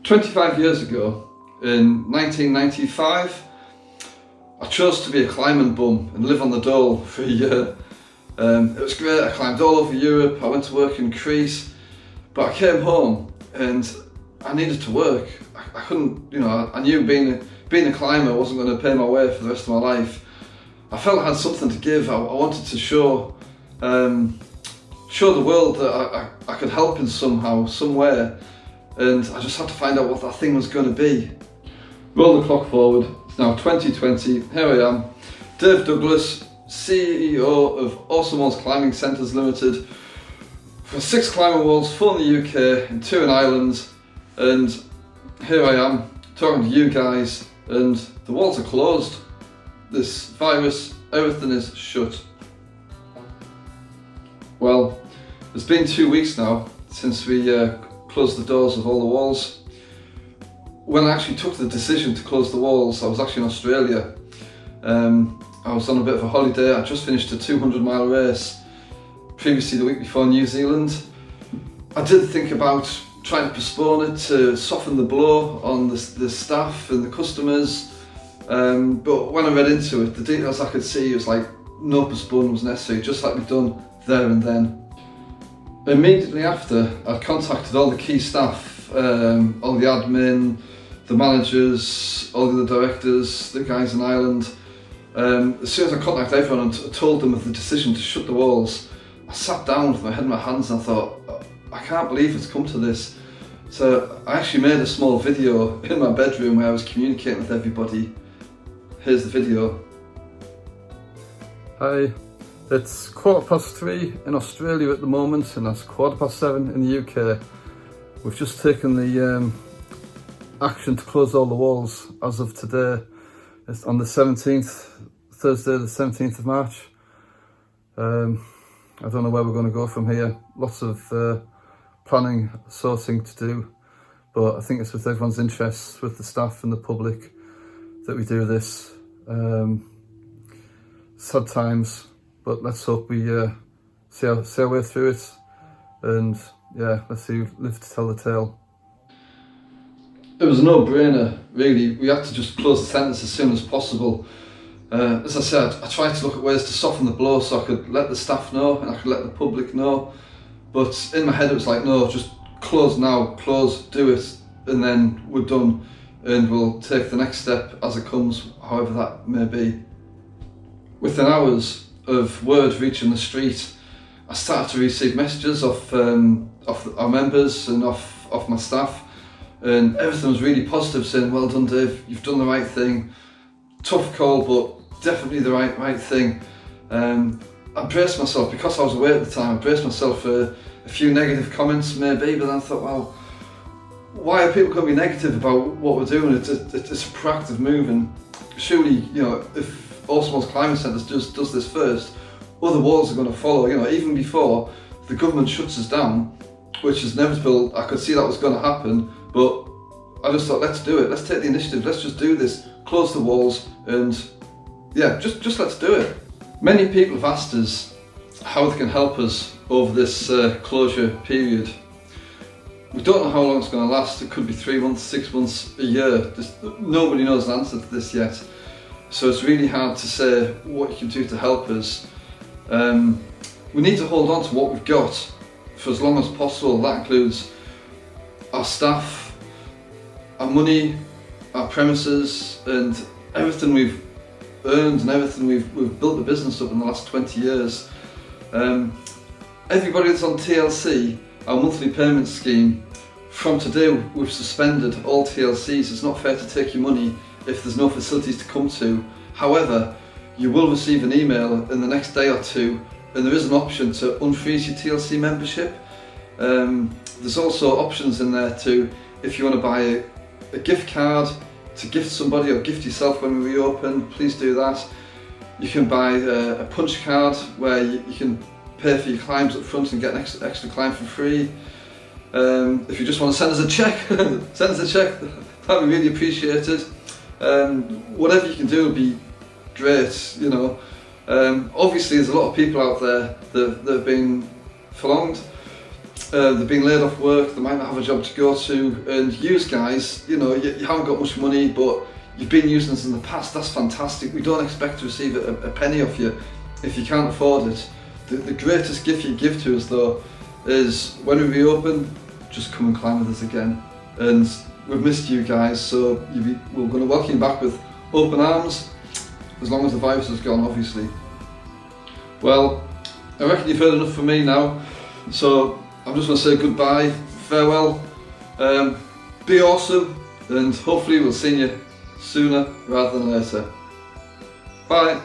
25 years ago, in 1995, I chose to be a climbing bum and live on the dole for a year. It was great. I climbed all over Europe. I went to work in Crete, but I came home and I needed to work. I couldn't, I knew being a climber wasn't going to pay my way for the rest of my life. I felt I had something to give. I wanted to show the world that I could help in somehow, somewhere, and I just had to find out what that thing was going to be. Roll the clock forward. It's now 2020. Here I am, Dave Douglas, CEO of Awesome Walls Climbing Centres Limited, for 6 climbing walls, 4 in the UK and 2 in Ireland, and here I am talking to you guys, and the walls are closed. This virus, everything is shut. Well, it's been 2 weeks now since we closed the doors of all the walls. When I actually took the decision to close the walls, I was actually in Australia. I was on a bit of a holiday. I just finished a 200-mile race, previously the week before New Zealand. I did think about trying to postpone it to soften the blow on the staff and the customers, but when I read into it, the details I could see, it was like no postponement was necessary, just like we've done there and then. Immediately after, I contacted all the key staff, all the admin, the managers, all the directors, the guys in Ireland. As soon as I contacted everyone and told them of the decision to shut the walls, I sat down with my head in my hands and I thought, I can't believe it's come to this. So I actually made a small video in my bedroom where I was communicating with everybody. Here's the video. Hi, it's 3:15 in Australia at the moment, and that's 7:15 in the UK. We've just taken the action to close all the walls as of today. It's on the 17th, Thursday the 17th of March. I don't know where we're going to go from here. Lots of planning, sorting to do, but I think it's with everyone's interests, with the staff and the public, that we do this. Sad times, but let's hope we see our way through it, and yeah, let's see, live to tell the tale. It was a no-brainer, really. We had to just close the sentence as soon as possible. As I said, I tried to look at ways to soften the blow so I could let the staff know and I could let the public know. But in my head it was like, no, just close now, close, do it, and then we're done. And we'll take the next step as it comes, however that may be. Within hours of word reaching the street, I started to receive messages off our members and off my staff. And everything was really positive, saying, well done Dave, you've done the right thing. Tough call, but definitely the right thing. I braced myself, because I was away at the time, I braced myself for a few negative comments maybe, but then I thought, well, why are people going to be negative about what we're doing? It's a proactive move, and surely, if Awesome Walls Climbing Centres does this first, other walls are going to follow. Even before the government shuts us down, which is inevitable, I could see that was going to happen, but I just thought, let's do it, let's take the initiative, let's just do this, close the walls, and yeah, just let's do it. Many people have asked us how they can help us over this closure period. We don't know how long it's going to last. It could be 3 months, 6 months, a year. Nobody knows the answer to this yet. So it's really hard to say what you can do to help us. We need to hold on to what we've got for as long as possible. That includes our staff, our money, our premises, and everything we've earned and everything we've built the business up in the last 20 years. Everybody that's on TLC, our monthly payment scheme, from today we've suspended all TLCs. It's not fair to take your money if there's no facilities to come to. However, you will receive an email in the next day or two, and there is an option to unfreeze your TLC membership. There's also options in there to, if you want to buy a gift card to gift somebody or gift yourself when we reopen, please do that. You can buy a punch card where you can pay for your climbs up front and get an extra climb for free. If you just want to send us a check, send us a check, that'd be really appreciated. Whatever you can do would be great, Obviously there's a lot of people out there that have been prolonged. they've been laid off work, they might not have a job to go to, and you guys, you know, you haven't got much money, but you've been using us in the past. That's fantastic. We don't expect to receive a penny off you if you can't afford it. The greatest gift you give to us though is when we reopen, just come and climb with us again. And we've missed you guys, so we're going to welcome you back with open arms, as long as the virus has gone, obviously. Well, I reckon you've heard enough from me now, so I'm just going to say goodbye, farewell, be awesome, and hopefully we'll see you sooner rather than later. Bye.